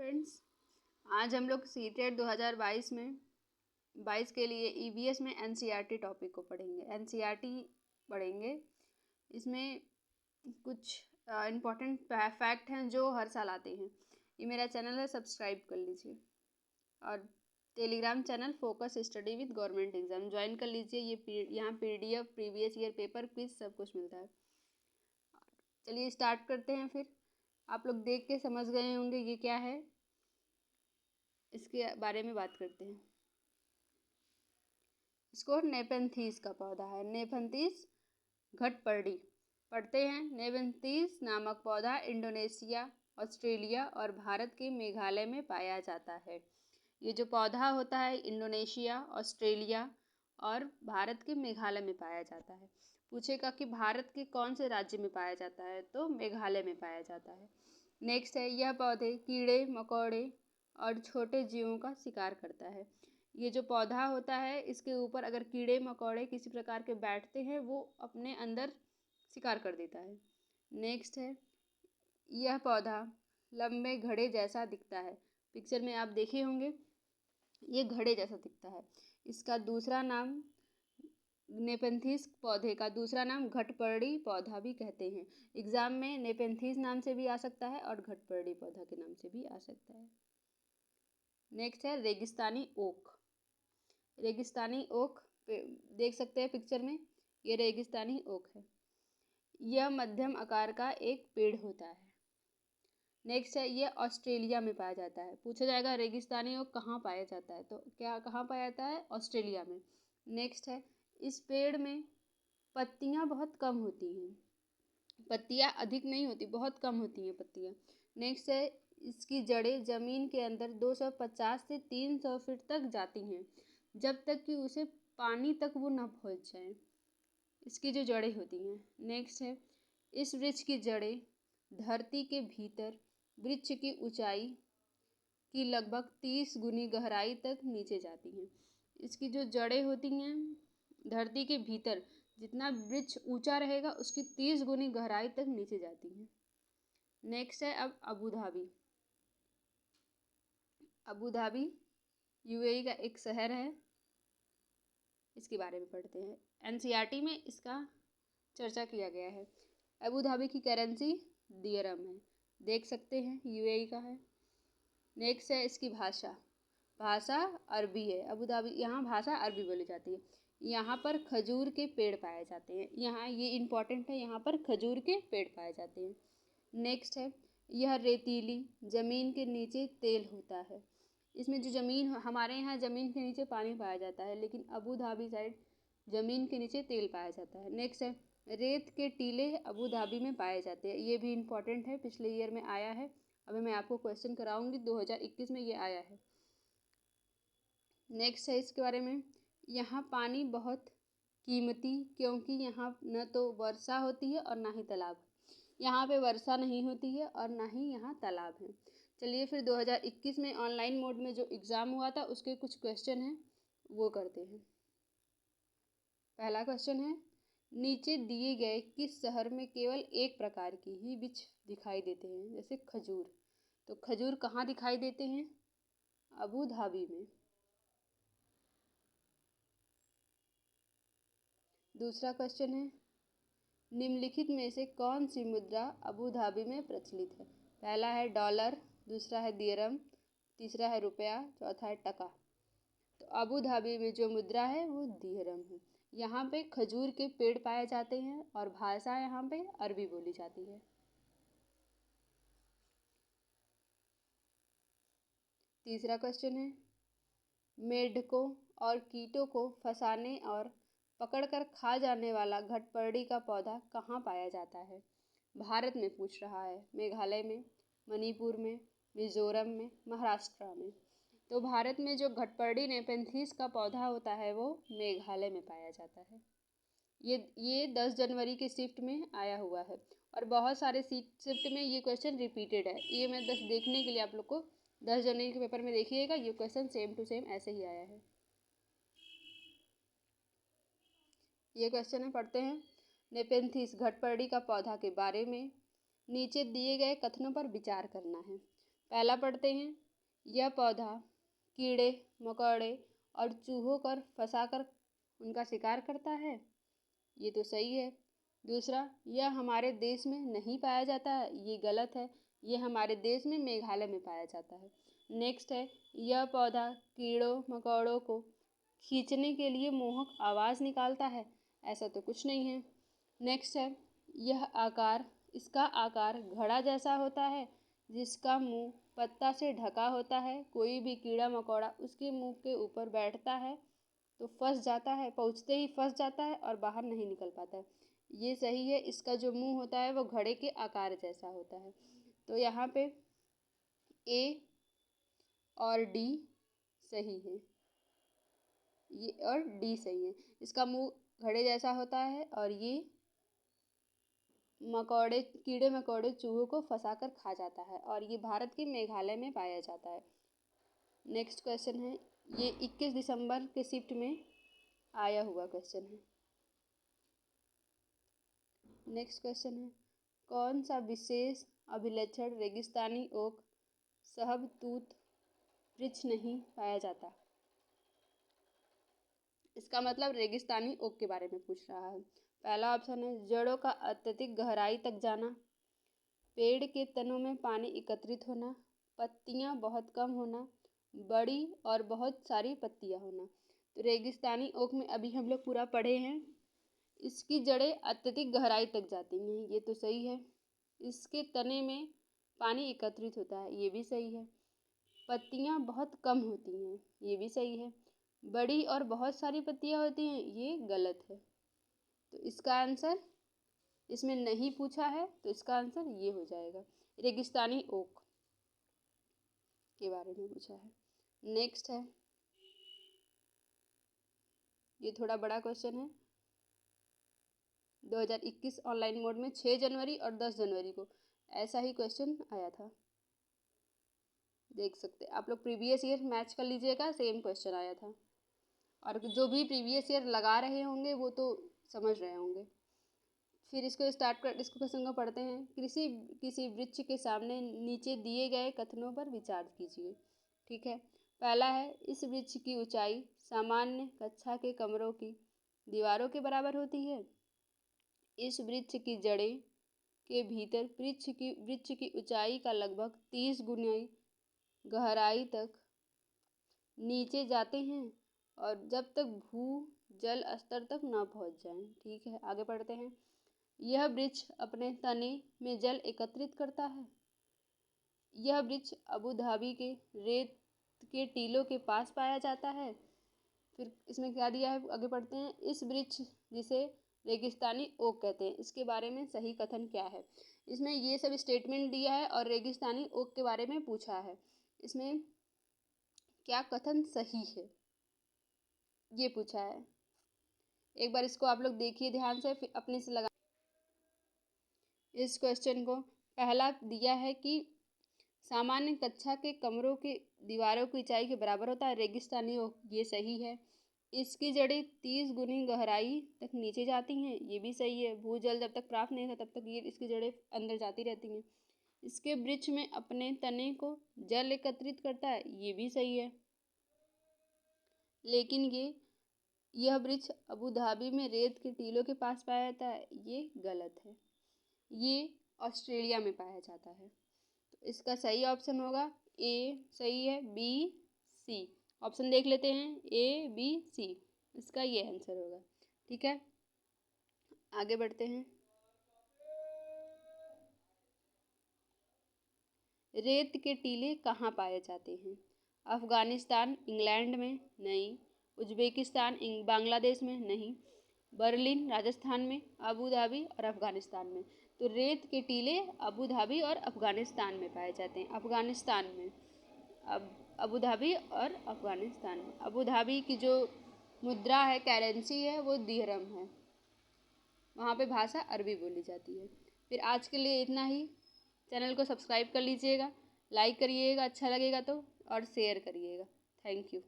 Friends, आज हम लोग सीटेट 2022 के लिए ईवीएस में एनसीईआरटी टॉपिक को पढ़ेंगे। एनसीईआरटी पढ़ेंगे। इसमें कुछ इम्पॉर्टेंट फैक्ट हैं जो हर साल आते हैं। ये मेरा चैनल है, सब्सक्राइब कर लीजिए। और Telegram channel focus study with government exam join कर लीजिए। यहाँ PDF, previous year paper, quiz सब कुछ मिलता है। चलिए स्टार्ट करते हैं। फिर आप लोग देख के समझ गए होंगे ये क्या है, इसके बारे में बात करते हैं। इसको नेपेंथीस का पौधा है। नेपेंथीस घटपर्डी पढ़ते हैं। नेपेंथीस नामक पौधा इंडोनेशिया, ऑस्ट्रेलिया और भारत के मेघालय में पाया जाता है। ये जो पौधा होता है इंडोनेशिया, ऑस्ट्रेलिया और भारत के मेघालय में पाया जाता है। पूछेगा कि भारत के कौन से राज्य में पाया जाता है, तो मेघालय में पाया जाता है। नेक्स्ट है, यह पौधे कीड़े मकोड़े और छोटे जीवों का शिकार करता है। ये जो पौधा होता है, इसके ऊपर अगर कीड़े मकोड़े किसी प्रकार के बैठते हैं, वो अपने अंदर शिकार कर देता है। नेक्स्ट है, यह पौधा लंबे घड़े जैसा दिखता है। पिक्चर में आप देखे होंगे, ये घड़े जैसा दिखता है। इसका दूसरा नाम, नेपेंथीस पौधे का दूसरा नाम घटपर्डी पौधा भी कहते हैं। एग्जाम में नेपेंथीस नाम से भी आ सकता है और घटपर्डी पौधा के नाम से भी आ सकता है। नेक्स्ट है रेगिस्तानी ओक। रेगिस्तानी ओक देख सकते हैं पिक्चर में, ये रेगिस्तानी ओक है। यह मध्यम आकार का एक पेड़ होता है। नेक्स्ट है, ये ऑस्ट्रेलिया में पाया जाता है। पूछा जाएगा रेगिस्तानी ओक कहाँ पाया जाता है, तो क्या कहाँ पाया जाता है? ऑस्ट्रेलिया में। नेक्स्ट है, इस पेड़ में पत्तियाँ बहुत कम होती हैं। पत्तियाँ अधिक नहीं होती, बहुत कम होती हैं पत्तियाँ। नेक्स्ट है, इसकी जड़ें ज़मीन के अंदर 250 से 300 फीट तक जाती हैं, जब तक कि उसे पानी तक वो न पहुँच जाए। इसकी जो जड़ें होती हैं। नेक्स्ट है, इस वृक्ष की जड़ें धरती के भीतर वृक्ष की ऊंचाई की लगभग 30 गुनी गहराई तक नीचे जाती हैं। इसकी जो जड़ें होती हैं, धरती के भीतर जितना वृक्ष ऊंचा रहेगा, उसकी 30 गुनी गहराई तक नीचे जाती हैं। नेक्स्ट है, अब Abu Dhabi. Abu Dhabi UAE का एक शहर है, इसके बारे में पढ़ते हैं। एनसीईआरटी में इसका चर्चा किया गया है। अबू धाबी की करेंसी दिरहम है, देख सकते हैं, यूएई का है। नेक्स्ट है, इसकी भाषा अरबी है। अबू धाबी, यहाँ भाषा अरबी बोली जाती है। यहाँ पर खजूर के पेड़ पाए जाते हैं। यहाँ ये इम्पॉर्टेंट है, यहाँ पर खजूर के पेड़ पाए जाते हैं। नेक्स्ट है, यह रेतीली ज़मीन के नीचे तेल होता है। इसमें जो ज़मीन, हमारे यहाँ ज़मीन के नीचे पानी पाया जाता है, लेकिन अबू धाबी साइड ज़मीन के नीचे तेल पाया जाता है। नेक्स्ट है, रेत के टीले अबू धाबी में पाए जाते हैं। ये भी इम्पॉर्टेंट है, पिछले ईयर में आया है। अभी मैं आपको क्वेश्चन कराऊंगी, 2021 में ये आया है। नेक्स्ट है, इसके बारे में, यहाँ पानी बहुत कीमती, क्योंकि यहाँ न तो वर्षा होती है और ना ही तालाब। यहाँ पे वर्षा नहीं होती है और ना ही यहाँ तालाब है। चलिए फिर 2021 में ऑनलाइन मोड में जो एग्ज़ाम हुआ था, उसके कुछ क्वेश्चन हैं, वो करते हैं। पहला क्वेश्चन है, नीचे दिए गए किस शहर में केवल एक प्रकार की ही वृक्ष दिखाई देते हैं, जैसे खजूर। तो खजूर कहाँ दिखाई देते हैं? अबू धाबी में। दूसरा क्वेश्चन है, निम्नलिखित में से कौन सी मुद्रा अबू धाबी में प्रचलित है? पहला है डॉलर, दूसरा है दिरहम, तीसरा है रुपया, चौथा है टका। तो अबू धाबी में जो मुद्रा है वो दिरहम है। यहाँ पे खजूर के पेड़ पाए जाते हैं और भाषा यहाँ पे अरबी बोली जाती है। तीसरा क्वेश्चन है, मेढकों और कीटों को फंसाने और पकड़कर खा जाने वाला घटपर्डी का पौधा कहाँ पाया जाता है? भारत में पूछ रहा है, मेघालय में, मणिपुर में, मिजोरम में, महाराष्ट्र में। तो भारत में जो घटपर्डी नेपेंथीस का पौधा होता है, वो मेघालय में पाया जाता है। ये 10 जनवरी के शिफ्ट में आया हुआ है और बहुत सारे शिफ्ट में ये क्वेश्चन रिपीटेड है। ये मैं 10 देखने के लिए आप लोग को 10 जनवरी के पेपर में देखिएगा, ये क्वेश्चन सेम टू सेम ऐसे ही आया है। ये क्वेश्चन है, पढ़ते हैं। नेपेंथीस घटपर्डी का पौधा के बारे में नीचे दिए गए कथनों पर विचार करना है। पहला पढ़ते हैं, यह पौधा कीड़े मकोड़े और चूहों कर फंसाकर उनका शिकार करता है। ये तो सही है। दूसरा, यह हमारे देश में नहीं पाया जाता है। ये गलत है। ये हमारे देश में मेघालय में पाया जाता है। नेक्स्ट है, यह पौधा कीड़ों मकोड़ों को खींचने के लिए मोहक आवाज़ निकालता है। ऐसा तो कुछ नहीं है। नेक्स्ट है, इसका आकार घड़ा जैसा होता है, जिसका मुंह पत्ता से ढका होता है। कोई भी कीड़ा मकोड़ा उसके मुंह के ऊपर बैठता है तो फंस जाता है, पहुँचते ही फंस जाता है और बाहर नहीं निकल पाता है। ये सही है। इसका जो मुंह होता है वो घड़े के आकार जैसा होता है। तो यहाँ पे ए और डी सही है, ये और डी सही है। इसका मुंह घड़े जैसा होता है और ये कीड़े मकोड़े चूहों को फंसाकर खा जाता है और ये भारत के मेघालय में पाया जाता है। नेक्स्ट क्वेश्चन है, ये 21 दिसंबर के शिफ्ट में आया हुआ क्वेश्चन है। नेक्स्ट क्वेश्चन है, कौन सा विशेष अभिलक्षण रेगिस्तानी ओक शाहबतूत वृक्ष नहीं पाया जाता? इसका मतलब रेगिस्तानी ओक के बारे में पूछ रहा है। पहला ऑप्शन है, जड़ों का अत्यधिक गहराई तक जाना, पेड़ के तनों में पानी एकत्रित होना, पत्तियां बहुत कम होना, बड़ी और बहुत सारी पत्तियां होना। तो रेगिस्तानी ओक में अभी हम लोग पूरा पढ़े हैं, इसकी जड़ें अत्यधिक गहराई तक जाती हैं। ये तो सही है। इसके तने में पानी एकत्रित होता है। ये भी सही है। पत्तियां बहुत कम होती हैं। ये भी सही है। बड़ी और बहुत सारी पत्तियां होती हैं। ये गलत है। तो इसका आंसर इसमें नहीं पूछा है, तो इसका आंसर ये हो जाएगा। रेगिस्तानी ओक के बारे में पूछा है। नेक्स्ट है, ये थोड़ा बड़ा क्वेश्चन है। 2021 ऑनलाइन मोड में 6 जनवरी और 10 जनवरी को ऐसा ही क्वेश्चन आया था। देख सकते आप लोग प्रीवियस ईयर मैच कर लीजिएगा, सेम क्वेश्चन आया था। और जो भी प्रीवियस ईयर लगा रहे होंगे वो तो समझ रहे होंगे। फिर इसको क्वेश्चन को पढ़ते हैं। किसी वृक्ष के सामने नीचे दिए गए कथनों पर विचार कीजिए। ठीक है। पहला है, इस वृक्ष की ऊंचाई सामान्य कक्षा के कमरों की दीवारों के बराबर होती है। इस वृक्ष की जड़ें के भीतर वृक्ष की ऊंचाई का लगभग 30 गुना गहराई तक नीचे जाते हैं और जब तक भू जल स्तर तक न पहुंच जाएं। ठीक है, आगे पढ़ते हैं। यह वृक्ष अपने तने में जल एकत्रित करता है। यह वृक्ष अबू धाबी के रेत के टीलों के पास पाया जाता है। फिर इसमें क्या दिया है, आगे पढ़ते हैं। इस वृक्ष जिसे रेगिस्तानी ओक कहते हैं, इसके बारे में सही कथन क्या है? इसमें ये सब स्टेटमेंट दिया है और रेगिस्तानी ओक के बारे में पूछा है। इसमें क्या कथन सही है ये पूछा है। एक बार इसको आप लोग देखिए ध्यान से, फिर अपने से लगा। इस क्वेश्चन को पहला दिया है कि सामान्य कक्षा के कमरों के दीवारों की ऊंचाई के बराबर होता है रेगिस्तानी ओक। ये सही है। इसकी जड़ें 30 गुनी गहराई तक नीचे जाती हैं। ये भी सही है। भूजल जब तक प्राप्त नहीं होता तब तक ये इसकी जड़ें अंदर जाती रहती हैं। इसके वृक्ष में अपने तने को जल एकत्रित करता है। ये भी सही है। लेकिन यह वृक्ष अबू धाबी में रेत के टीलों के पास पाया जाता है। ये गलत है। ये ऑस्ट्रेलिया में पाया जाता है। तो इसका सही ऑप्शन होगा ए सही है, बी सी। ऑप्शन देख लेते हैं, ए बी सी। इसका ये आंसर होगा। ठीक है, आगे बढ़ते हैं। रेत के टीले कहाँ पाए जाते हैं? अफगानिस्तान इंग्लैंड में नहीं, उज्बेकिस्तान बांग्लादेश में नहीं, बर्लिन राजस्थान में, अबू धाबी और अफगानिस्तान में। तो रेत के टीले अबू धाबी और अफगानिस्तान में पाए जाते हैं। अफगानिस्तान में, अबू धाबी और अफगानिस्तान में। अबू धाबी की जो मुद्रा है, करेंसी है, वो दिहरम है। वहाँ पे भाषा अरबी बोली जाती है। फिर आज के लिए इतना ही। चैनल को सब्सक्राइब कर लीजिएगा, लाइक करिएगा अच्छा लगेगा तो, और शेयर करिएगा। Thank you.